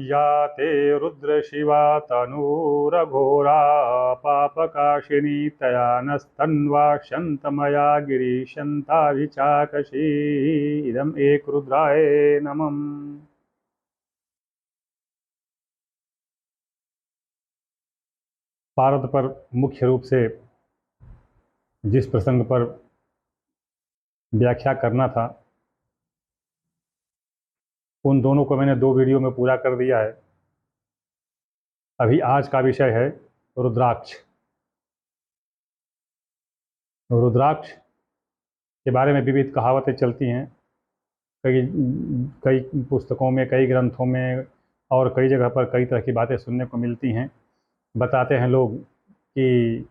या ते रुद्रशिवा तनूरघोरा पापकाशिनी तया नस्तन्वा शन्तमया गिरीशन्ताभिचाकशी इदम् एक रुद्राय नमः। पारद पर मुख्य रूप से जिस प्रसंग पर व्याख्या करना था उन दोनों को मैंने 2 वीडियो में पूरा कर दिया है। अभी आज का विषय है रुद्राक्ष। रुद्राक्ष के बारे में विविध कहावतें चलती हैं, कई कई पुस्तकों में, कई ग्रंथों में और कई जगह पर कई तरह की बातें सुनने को मिलती हैं। बताते हैं लोग कि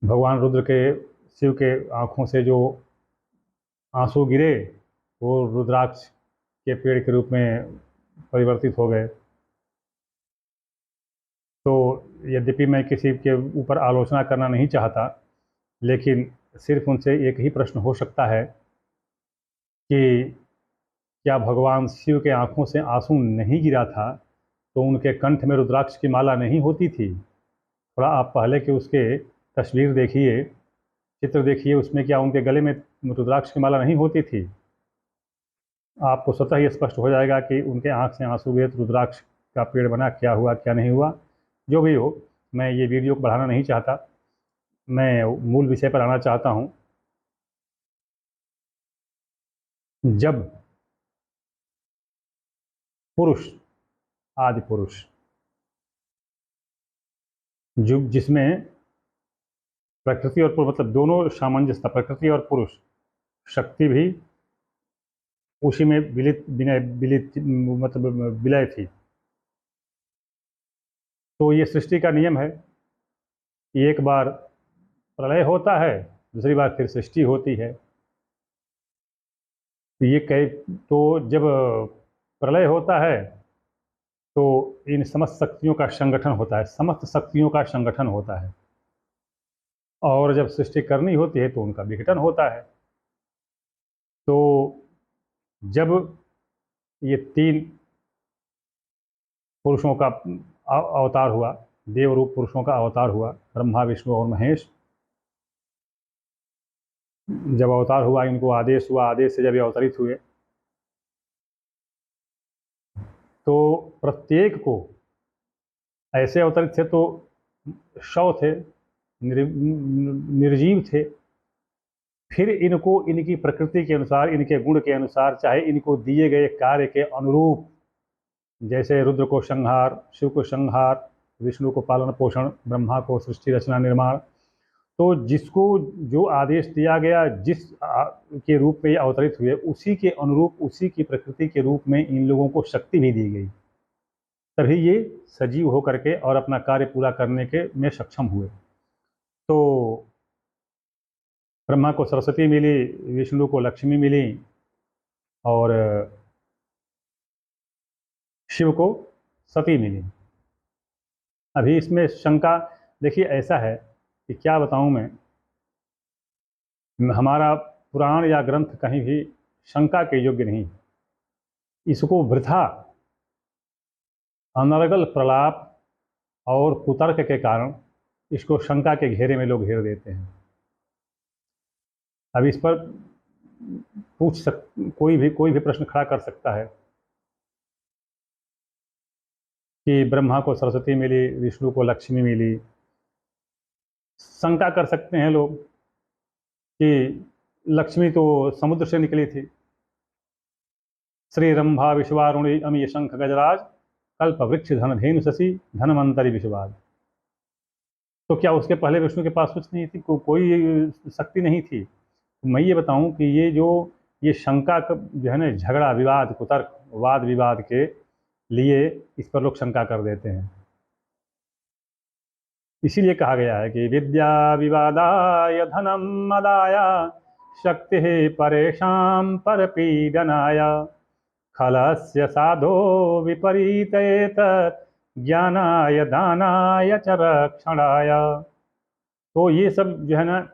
भगवान रुद्र के, शिव के आँखों से जो आंसू गिरे वो रुद्राक्ष के पेड़ के रूप में परिवर्तित हो गए। तो यद्यपि मैं किसी के ऊपर आलोचना करना नहीं चाहता, लेकिन सिर्फ उनसे एक ही प्रश्न हो सकता है कि क्या भगवान शिव के आँखों से आंसू नहीं गिरा था तो उनके कंठ में रुद्राक्ष की माला नहीं होती थी? थोड़ा आप पहले के उसके तस्वीर देखिए, चित्र देखिए, उसमें क्या उनके गले में रुद्राक्ष की माला नहीं होती थी? आपको स्वतः ही स्पष्ट हो जाएगा कि उनके आँख से आंसू गिरे तो रुद्राक्ष का पेड़ बना, क्या हुआ क्या नहीं हुआ। जो भी हो, मैं ये वीडियो को बढ़ाना नहीं चाहता, मैं मूल विषय पर आना चाहता हूँ। जब पुरुष, आदि पुरुष, जो जिसमें प्रकृति और पुरुष मतलब दोनों सामंजस्य था, प्रकृति और पुरुष शक्ति भी उसी में विलित मतलब विलय थी। तो ये सृष्टि का नियम है कि एक बार प्रलय होता है, दूसरी बार फिर सृष्टि होती है। तो जब प्रलय होता है तो इन समस्त शक्तियों का संगठन होता है, समस्त शक्तियों का संगठन होता है, और जब सृष्टि करनी होती है तो उनका विघटन होता है। तो जब ये 3 पुरुषों का अवतार हुआ, देवरूप पुरुषों का अवतार हुआ, ब्रह्मा, विष्णु और महेश, जब अवतार हुआ, इनको आदेश हुआ, आदेश से जब ये अवतरित हुए तो प्रत्येक को ऐसे अवतरित थे तो शव थे, निर्जीव थे। फिर इनको इनकी प्रकृति के अनुसार, इनके गुण के अनुसार, चाहे इनको दिए गए कार्य के अनुरूप, जैसे रुद्र को संहार, शिव को संहार, विष्णु को पालन पोषण, ब्रह्मा को सृष्टि रचना निर्माण, तो जिसको जो आदेश दिया गया, जिस के रूप में ये अवतरित हुए, उसी के अनुरूप, उसी की प्रकृति के रूप में इन लोगों को शक्ति भी दी गई, तभी ये सजीव होकर के और अपना कार्य पूरा करने के में सक्षम हुए। तो ब्रह्मा को सरस्वती मिली, विष्णु को लक्ष्मी मिली और शिव को सती मिली। अभी इसमें शंका देखिए, ऐसा है कि क्या बताऊं मैं, हमारा पुराण या ग्रंथ कहीं भी शंका के योग्य नहीं। इसको वृथा अनर्गल प्रलाप और कुतर्क के कारण इसको शंका के घेरे में लोग घेर देते हैं। अब इस पर कोई भी प्रश्न खड़ा कर सकता है कि ब्रह्मा को सरस्वती मिली, विष्णु को लक्ष्मी मिली। शंका कर सकते हैं लोग कि लक्ष्मी तो समुद्र से निकली थी, श्री रंभा विश्वारुणी अमीय शंख गजराज कल्प वृक्ष धन धेनु शशि धनवंतरी विश्वाज। तो क्या उसके पहले विष्णु के पास कुछ नहीं थी, कोई शक्ति नहीं थी? मैं ये बताऊं कि ये शंका जो है ना, झगड़ा, विवाद, कुतर्क, वाद विवाद के लिए इस पर लोग शंका कर देते हैं। इसीलिए कहा गया है कि विद्या विवादाय धनम मदाय शक्ति परेशान परपीडनाय खलस्य साधो विपरीतेत ज्ञानाय दानाय च रक्षणाय। तो ये सब जो है ना,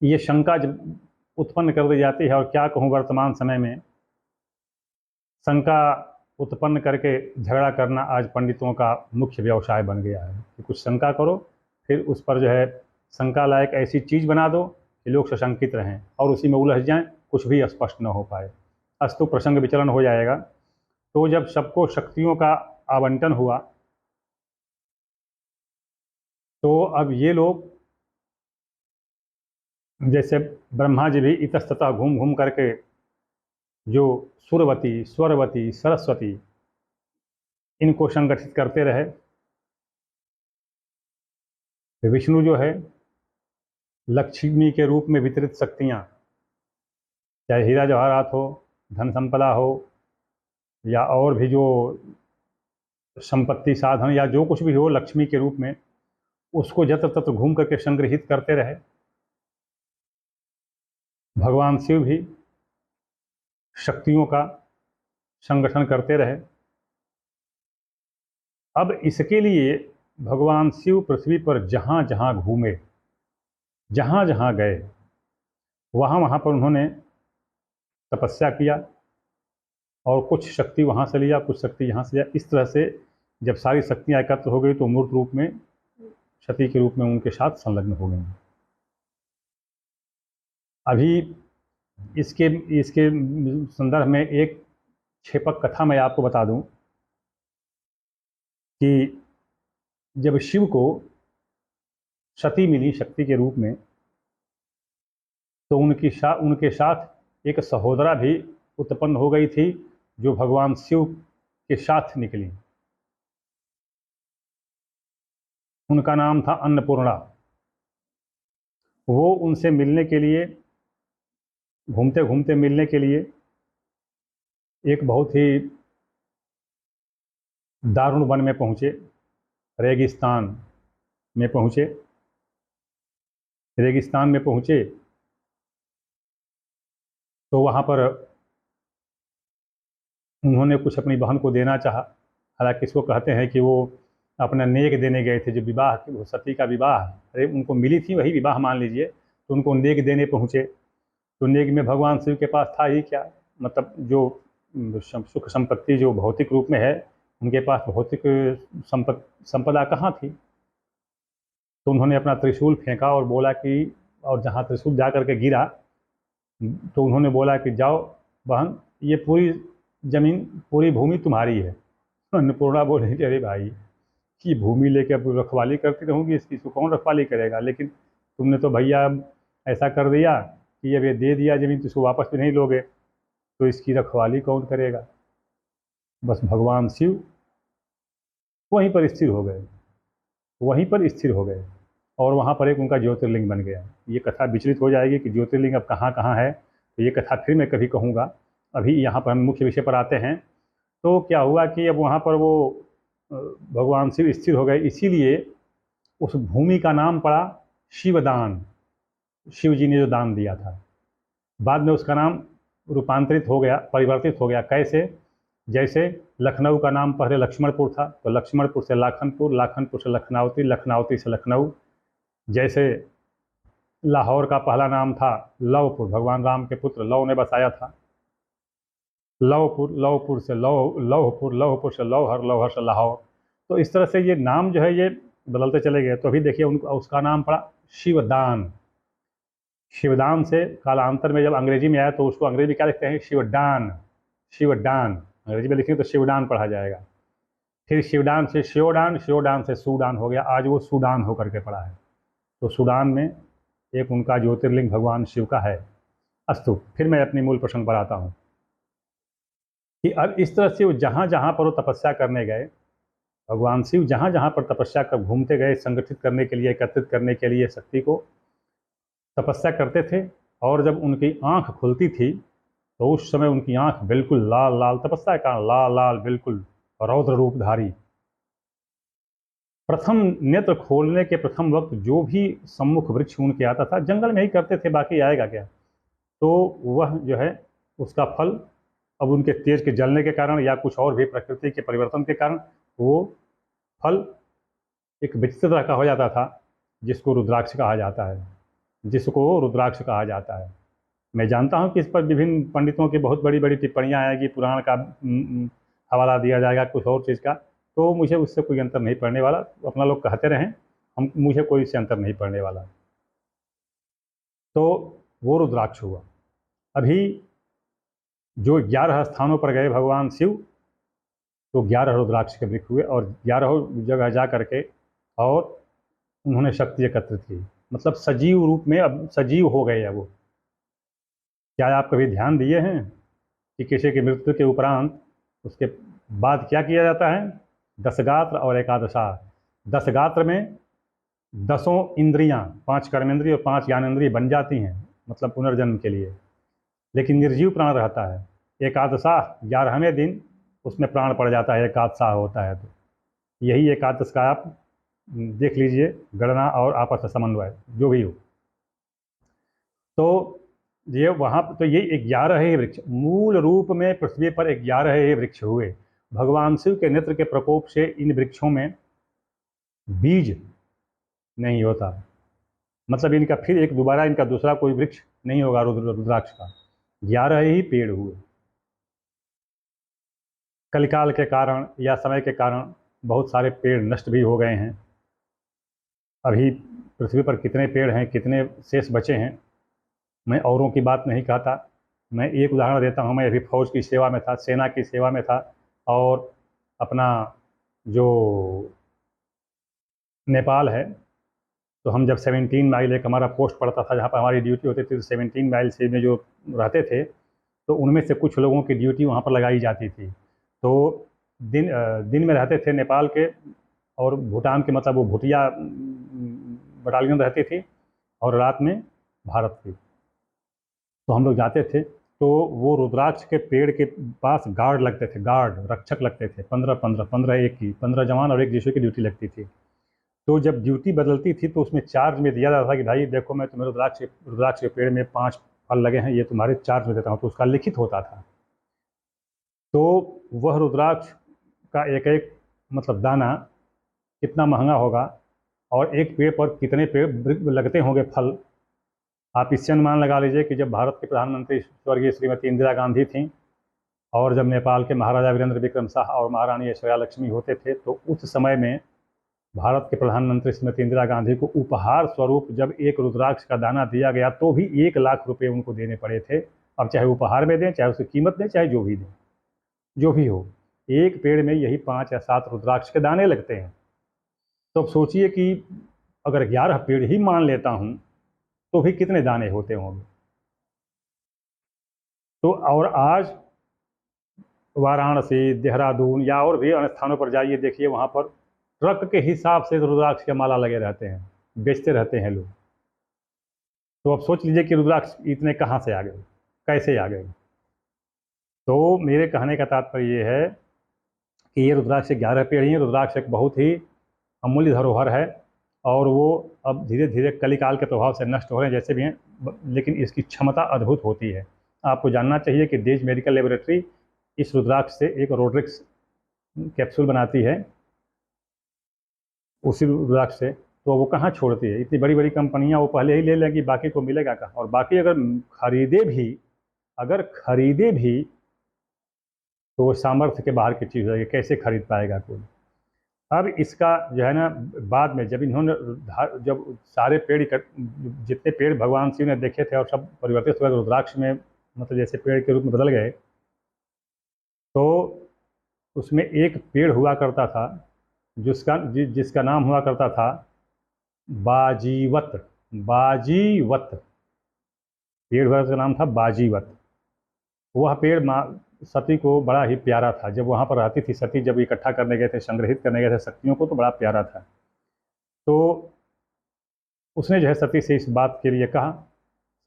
ये शंका जब उत्पन्न कर दी जाती है, और क्या कहूँ, वर्तमान समय में शंका उत्पन्न करके झगड़ा करना आज पंडितों का मुख्य व्यवसाय बन गया है कि कुछ शंका करो, फिर उस पर जो है शंका लायक ऐसी चीज़ बना दो कि लोग सशंकित रहें और उसी में उलझ जाएं, कुछ भी स्पष्ट न हो पाए। अस्तु प्रसंग विचलन हो जाएगा। तो जब सबको शक्तियों का आवंटन हुआ तो अब ये लोग, जैसे ब्रह्मा जी भी इतस्ततः घूम घूम करके जो सुरवती, स्वरवती, सरस्वती इनको संगठित करते रहे। विष्णु जो है लक्ष्मी के रूप में वितरित शक्तियाँ, चाहे हीरा जवाहरात हो, धन संपदा हो, या और भी जो संपत्ति साधन या जो कुछ भी हो लक्ष्मी के रूप में, उसको जत्र तत्र घूम करके संग्रहित करते रहे। भगवान शिव भी शक्तियों का संगठन करते रहे। अब इसके लिए भगवान शिव पृथ्वी पर जहाँ जहाँ घूमे, जहाँ जहाँ गए, वहाँ वहाँ पर उन्होंने तपस्या किया और कुछ शक्ति वहाँ से लिया, कुछ शक्ति यहाँ से लिया। इस तरह से जब सारी शक्तियाँ एकत्र हो गई तो मूर्त रूप में सती के रूप में उनके साथ संलग्न हो गई। अभी इसके इसके संदर्भ में एक क्षेपक कथा मैं आपको बता दूं कि जब शिव को सती मिली शक्ति के रूप में, तो उनके साथ एक सहोदरा भी उत्पन्न हो गई थी जो भगवान शिव के साथ निकली। उनका नाम था अन्नपूर्णा। वो उनसे मिलने के लिए, घूमते घूमते मिलने के लिए एक बहुत ही दारुण वन में पहुँचे, रेगिस्तान में पहुँचे। रेगिस्तान में पहुँचे तो वहाँ पर उन्होंने कुछ अपनी बहन को देना चाहा। हालांकि इसको कहते हैं कि वो अपना नेक देने गए थे, जो विवाह, वो सती का विवाह, अरे उनको मिली थी वही विवाह मान लीजिए, तो उनको नेक देने पहुँचे। तो नेक में भगवान शिव के पास था ही क्या, मतलब जो सुख संपत्ति जो भौतिक रूप में है, उनके पास भौतिक संपदा कहाँ थी। तो उन्होंने अपना त्रिशूल फेंका और बोला कि, और जहाँ त्रिशूल जा करके गिरा तो उन्होंने बोला कि जाओ बहन, ये पूरी ज़मीन, पूरी भूमि तुम्हारी है। तो अन्नपूर्णा बोले कि अरे भाई, कि भूमि लेके अब रखवाली करती रहूँगी, इसको कौन रखवाली करेगा, लेकिन तुमने तो भैया ऐसा कर दिया कि अब ये दे दिया ज़मीन, तो इसको वापस भी नहीं लोगे, तो इसकी रखवाली कौन करेगा। बस भगवान शिव वहीं पर स्थिर हो गए, वहीं पर स्थिर हो गए और वहाँ पर एक उनका ज्योतिर्लिंग बन गया। ये कथा विचलित हो जाएगी कि ज्योतिर्लिंग अब कहाँ कहाँ है, तो ये कथा फिर मैं कभी कहूँगा। अभी यहाँ पर हम मुख्य विषय पर आते हैं। तो क्या हुआ कि अब वहाँ पर वो भगवान शिव स्थिर हो गए, इसीलिए उस भूमि का नाम पड़ा शिवदान। शिव जी ने जो दान दिया था, बाद में उसका नाम रूपांतरित हो गया, परिवर्तित हो गया। कैसे? जैसे लखनऊ का नाम पहले लक्ष्मणपुर था, तो लक्ष्मणपुर से लाखनपुर, लाखनपुर से लखनऊती, लखनऊती से लखनऊ। जैसे लाहौर का पहला नाम था लवपुर, भगवान राम के पुत्र लव ने बसाया था। लवपुर, लवपुर से लौहपुर, लौहपुर से लौहर, लौहर से लाहौर। तो इस तरह से ये नाम जो है ये बदलते चले गए। तो अभी देखिए उसका नाम पड़ा शिवदान। शिवदान से कालांतर में जब अंग्रेजी में आया तो उसको अंग्रेजी में क्या लिखते हैं, शिवडान। शिवडान अंग्रेजी में लिखेंगे तो शिवडान पढ़ा जाएगा। फिर शिवडान से श्योडान, श्योडान से सूडान हो गया, आज वो सूडान होकर के पड़ा है। तो सूडान में एक उनका ज्योतिर्लिंग भगवान शिव का है। अस्तु, फिर मैं अपनी मूल प्रसंग पर आता हूँ कि अब इस तरह से वो जहाँ जहाँ पर वो तपस्या करने गए, भगवान शिव जहाँ जहाँ पर तपस्या कर घूमते गए, संगठित करने के लिए, एकत्रित करने के लिए शक्ति को, तपस्या करते थे। और जब उनकी आँख खुलती थी तो उस समय उनकी आँख बिल्कुल लाल लाल, तपस्या का लाल लाल बिल्कुल रौद्र रूपधारी। प्रथम नेत्र खोलने के प्रथम वक्त जो भी सम्मुख वृक्ष उनके आता था, जंगल में ही करते थे, बाकी आएगा क्या, तो वह जो है उसका फल अब उनके तेज के जलने के कारण या कुछ और भी प्रकृति के परिवर्तन के कारण वो फल एक विचित्र तरह का हो जाता था, जिसको रुद्राक्ष कहा जाता है, जिसको रुद्राक्ष कहा जाता है। मैं जानता हूँ कि इस पर विभिन्न पंडितों की बहुत बड़ी बड़ी टिप्पणियाँ आएगी, पुराण का हवाला दिया जाएगा कुछ और चीज़ का, तो मुझे उससे कोई अंतर नहीं पड़ने वाला। अपना लोग कहते रहें, मुझे कोई इससे अंतर नहीं पड़ने वाला। तो वो रुद्राक्ष हुआ। अभी जो 11 स्थानों पर गए भगवान शिव, तो 11 रुद्राक्ष के वृक्ष हुए और 11 जगह जा करके और उन्होंने शक्ति एकत्रित की, मतलब सजीव रूप में अब सजीव हो गए। अब वो, क्या आप कभी ध्यान दिए हैं कि किसी की मृत्यु के उपरांत उसके बाद क्या किया जाता है? दशगात्र और एकादशा। दशगात्र में 10 इंद्रियां, 5 कर्मेंद्रिय और 5 ज्ञानेंद्रिय बन जाती हैं, मतलब पुनर्जन्म के लिए, लेकिन निर्जीव प्राण रहता है। एकादशा 11वें दिन उसमें प्राण पड़ जाता है, एकादशा होता है। तो यही एकादश का आप देख लीजिए, गणना और आपस में समन्वय जो भी हो। तो ये वहाँ तो ये 11 ही वृक्ष मूल रूप में पृथ्वी पर 11 ही वृक्ष हुए। भगवान शिव के नेत्र के प्रकोप से इन वृक्षों में बीज नहीं होता, मतलब इनका फिर एक दोबारा इनका दूसरा कोई वृक्ष नहीं होगा रुद्राक्ष का। 11 ही पेड़ हुए। कलिकाल के कारण या समय के कारण बहुत सारे पेड़ नष्ट भी हो गए हैं। अभी पृथ्वी पर कितने पेड़ हैं, कितने शेष बचे हैं, मैं औरों की बात नहीं कहता। मैं एक उदाहरण देता हूँ। मैं अभी फौज की सेवा में था, सेना की सेवा में था, और अपना जो नेपाल है, तो हम जब 17 माइल एक हमारा पोस्ट पड़ता था जहाँ पर हमारी ड्यूटी होती थी, तो 17 माइल से में जो रहते थे, तो उनमें से कुछ लोगों की ड्यूटी वहाँ पर लगाई जाती थी। तो दिन में रहते थे नेपाल के, और भूटान के, मतलब वो भूटिया बटालियन रहती थी, और रात में भारत की। तो हम लोग जाते थे, तो वो रुद्राक्ष के पेड़ के पास गार्ड लगते थे, गार्ड रक्षक लगते थे, 15 एक की 15 जवान और 1 जीसू की ड्यूटी लगती थी। तो जब ड्यूटी बदलती थी तो उसमें चार्ज में दिया जाता था कि भाई देखो, मैं तुम्हें रुद्राक्ष के पेड़ में 5 फल लगे हैं, ये तुम्हारे चार्ज में देता हूँ। तो उसका लिखित होता था। तो वह रुद्राक्ष का एक एक मतलब दाना कितना महंगा होगा, और एक पेड़ पर कितने पेड़ लगते होंगे फल, आप इससे अनुमान लगा लीजिए कि जब भारत के प्रधानमंत्री स्वर्गीय श्रीमती इंदिरा गांधी थीं, और जब नेपाल के महाराजा वीरेंद्र विक्रम शाह और महारानी ऐश्वर्या लक्ष्मी होते थे, तो उस समय में भारत के प्रधानमंत्री श्रीमती इंदिरा गांधी को उपहार स्वरूप जब एक रुद्राक्ष का दाना दिया गया, तो भी 1 लाख रुपए उनको देने पड़े थे। अब चाहे उपहार में दें, चाहे उसकी कीमत दें, चाहे जो भी दें, जो भी हो, एक पेड़ में यही 5 या 7 रुद्राक्ष के दाने लगते हैं। तो अब सोचिए कि अगर 11 पेड़ ही मान लेता हूँ, तो भी कितने दाने होते होंगे। तो और आज वाराणसी, देहरादून या और भी अन्य स्थानों पर जाइए, देखिए वहाँ पर ट्रक के हिसाब से रुद्राक्ष के माला लगे रहते हैं, बेचते रहते हैं लोग। तो अब सोच लीजिए कि रुद्राक्ष इतने कहाँ से आ गए, कैसे आ गए। तो मेरे कहने का तात्पर्य ये है कि ये रुद्राक्ष 11 पेड़ ही। रुद्राक्ष एक बहुत ही अमूल्य धरोहर है, और वो अब धीरे धीरे कलिकाल के प्रभाव से नष्ट हो रहे हैं जैसे भी हैं, लेकिन इसकी क्षमता अद्भुत होती है। आपको जानना चाहिए कि देश मेडिकल लेबोरेटरी इस रुद्राक्ष से एक रोड्रिक्स कैप्सूल बनाती है, उसी रुद्राक्ष से। तो वो कहाँ छोड़ती है, इतनी बड़ी बड़ी कंपनियां वो पहले ही ले लेंगी, बाकी को मिलेगा कहाँ। और बाकी अगर खरीदे भी तो वो सामर्थ्य के बाहर की चीज़ है, कैसे खरीद पाएगा कोई। अब इसका जो है ना, बाद में जब इन्होंने जब सारे पेड़ जितने पेड़ भगवान शिव ने देखे थे और सब परिवर्तित हुए रुद्राक्ष में, मतलब जैसे पेड़ के रूप में बदल गए, तो उसमें एक पेड़ हुआ करता था जिसका नाम हुआ करता था बाजीवत। बाजीवत पेड़ हुआ, उसका नाम था बाजीवत। वह पेड़ सती को बड़ा ही प्यारा था। जब वहाँ पर रहती थी सती, जब इकट्ठा करने गए थे, संग्रहित करने गए थे शक्तियों को, तो बड़ा प्यारा था। तो उसने जो है सती से इस बात के लिए कहा।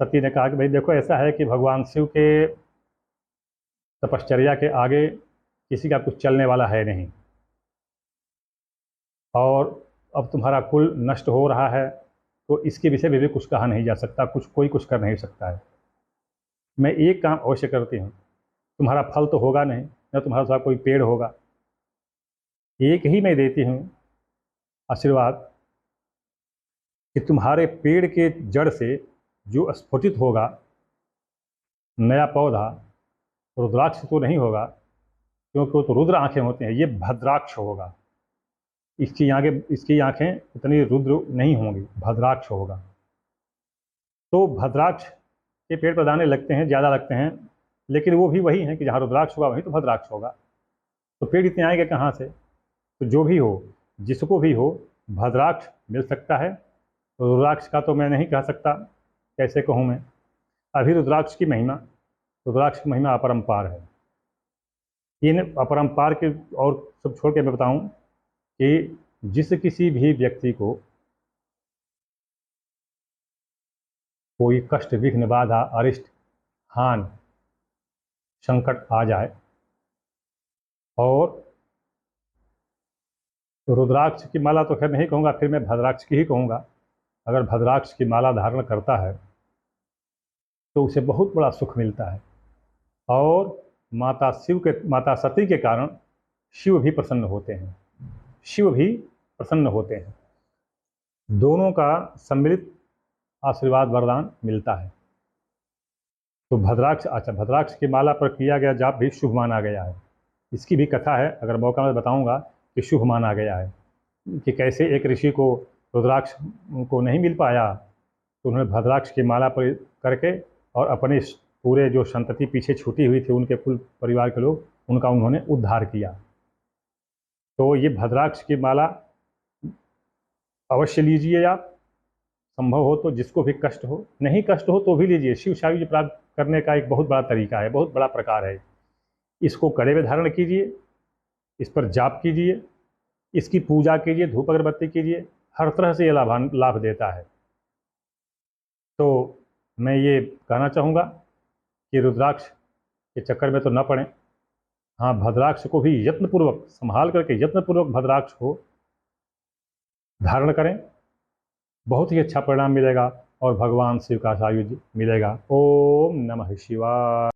सती ने कहा कि भाई देखो, ऐसा है कि भगवान शिव के तपश्चर्या के आगे किसी का कुछ चलने वाला है नहीं, और अब तुम्हारा कुल नष्ट हो रहा है, तो इसके विषय में भी कुछ कहा नहीं जा सकता, कोई कुछ कर नहीं सकता है। मैं एक काम अवश्य करती हूँ, तुम्हारा फल तो होगा नहीं, न तुम्हारा साथ कोई पेड़ होगा, एक ही मैं देती हूँ आशीर्वाद कि तुम्हारे पेड़ के जड़ से जो स्फुटित होगा नया पौधा, रुद्राक्ष तो नहीं होगा, क्योंकि वो तो रुद्र आंखें होती हैं, ये भद्राक्ष होगा। इसकी आंखें इतनी रुद्र नहीं होंगी, भद्राक्ष होगा। तो भद्राक्ष के पेड़ पौधाने लगते हैं, ज़्यादा लगते हैं, लेकिन वो भी वही हैं कि जहाँ रुद्राक्ष होगा वहीं तो भद्राक्ष होगा। तो पेड़ इतने आएंगे कहाँ से? तो जो भी हो, जिसको भी हो, भद्राक्ष मिल सकता है। रुद्राक्ष का तो मैं नहीं कह सकता, कैसे कहूँ मैं। अभी रुद्राक्ष की महिमा अपरंपार है। इन अपरंपार के और सब छोड़ के मैं बताऊं कि जिस किसी भी व्यक्ति को कोई कष्ट, विघ्न, बाधा, अरिष्ट, हानि, संकट आ जाए और रुद्राक्ष की माला, तो खैर नहीं कहूँगा, फिर मैं भद्राक्ष की ही कहूँगा। अगर भद्राक्ष की माला धारण करता है तो उसे बहुत बड़ा सुख मिलता है, और माता सती के कारण शिव भी प्रसन्न होते हैं। शिव भी प्रसन्न होते हैं। दोनों का सम्मिलित आशीर्वाद वरदान मिलता है। तो भद्राक्ष की माला पर किया गया जाप भी शुभ माना गया है। इसकी भी कथा है, अगर मौका मैं बताऊंगा कि शुभ माना गया है कि कैसे एक ऋषि को रुद्राक्ष को नहीं मिल पाया, तो उन्होंने भद्राक्ष की माला पर करके और अपने पूरे जो संतति पीछे छूटी हुई थी, उनके कुल परिवार के लोग, उनका उन्होंने उद्धार किया। तो ये भद्राक्ष की माला अवश्य लीजिए आप, संभव हो तो। जिसको भी कष्ट हो, नहीं कष्ट हो तो भी लीजिए। शिव सायुज्य प्राप्त करने का एक बहुत बड़ा तरीका है, बहुत बड़ा प्रकार है। इसको कड़े में धारण कीजिए, इस पर जाप कीजिए, इसकी पूजा कीजिए, धूप अगरबत्ती कीजिए, हर तरह से ये लाभ देता है। तो मैं ये कहना चाहूँगा कि रुद्राक्ष के चक्कर में तो न पड़ें। हाँ, भद्राक्ष को भी यत्नपूर्वक संभाल करके, यत्नपूर्वक भद्राक्ष को धारण करें, बहुत ही अच्छा परिणाम मिलेगा और भगवान शिव का सायुज्य मिलेगा। ओम नमः शिवाय।